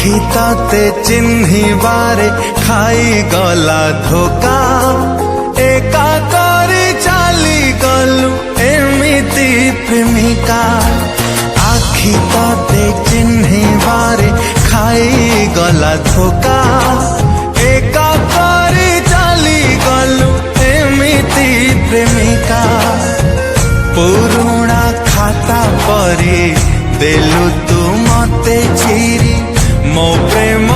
आखि तते चिन्हिबारे खाई गला धोका एका करी चाली गलु एमिति प्रेमिका आखि तते चिन्हिबारे खाई गला धोका एका करी चाली गलु एमिति प्रेमिका पुरुणा खाता परी देलु तू मते चिरी मो प्रेम